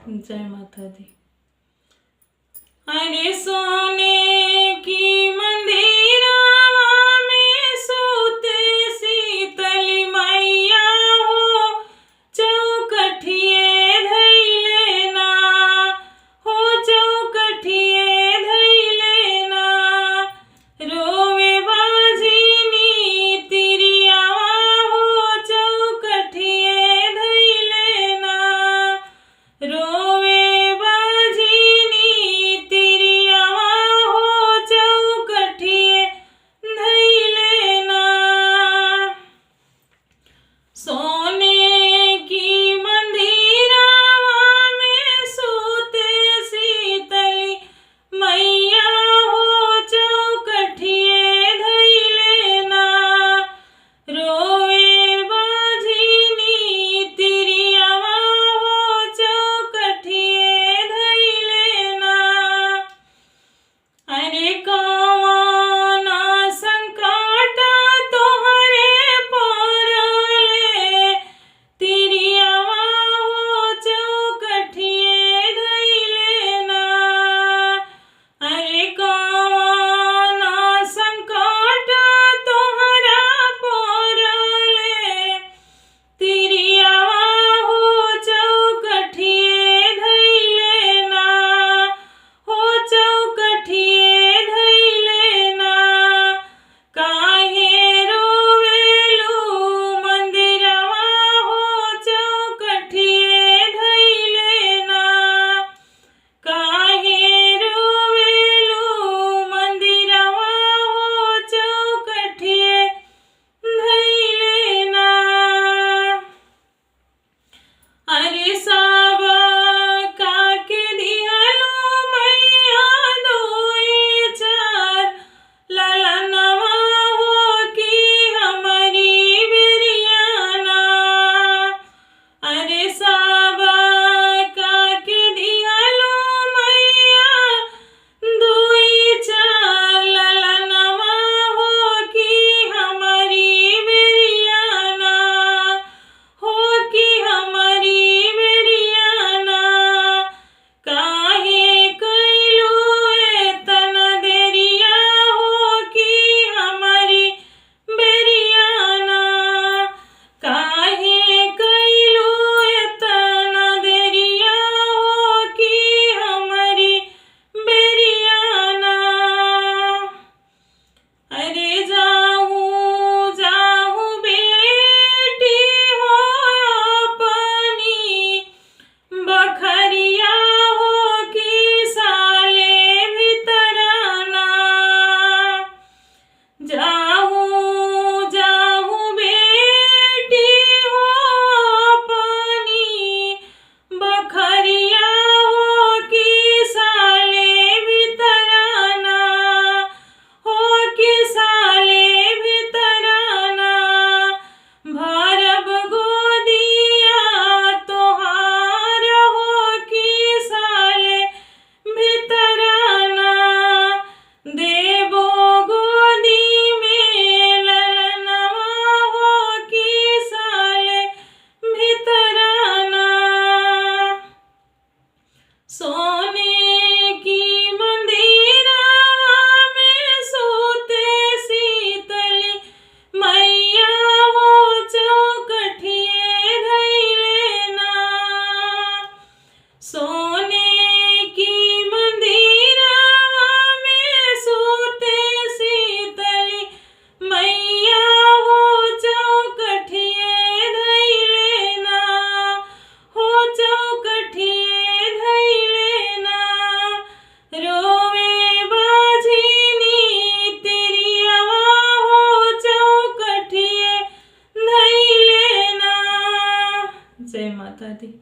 जय माता दी। अरे सोने की मंदिरवा में सूते शीतली मैया हो, चौकठिए धइले ना हो, चौकठिए धइले ना। रोवे बाझिनी तिरियावा हो, चौकठिए धइले ना। रोवे सोने की मंदिरवा में सूते शीतली मैया हो, चौकठिए धइले ना। रोवे बाझिनी तिरियावा हो, चौकठिए धइले ना। अरे कौना संकट तोहरे पड़ले, तिरियावा हो, चौकठिए धइले ना। अरे कौना संकट तोहरा पड़ले, तिरियावा हो, चौकठिए धइले ना हो, चौकठिए धइले ना। काहे रोवेलू मंदिरवा हो, चौकठिए धइले ना। काहे रोवेलू मंदिरवा हो, चौकठिए धइले ना। अरे सब काके दिहलो मैया दोई चार ललनवा हो, कि हमारी बेरियाना। अरे सब काके दिहलो मैया दोई चार ललनवा हो, कि हमारी बेरियाना हो, कि हमारी बेरियाना। काहे कइलू एतना देरिया हो, कि हमारी बेरियाना। काहे कइलू एतना देरिया हो, कि हमारी बेरियाना। अरे जाहूँ जाहूँ बेटी हो अपनी बखरिया हो, कि साले भीतराना। जाहूँ जाहूँ बेटी हो अपनी बखरिया हो, कि साले भीतराना हो, कि साले भीतराना। भरब गोदिया तोहार हो, कि साले भीतराना। देबो गोदी में ललनवा हो, कि साले भीतराना। सोने की मंदिरवा में सूते शीतली मैया हो, चौकठिए धइले ना। सोने की मंदिरवा में सूते शीतली मैया हो, चौकठिए धइले ना हो, चौकठिए धइले ना। रोवे बाझिनी तिरियावा हो, चौकठिए धइले ना। जय माता दी।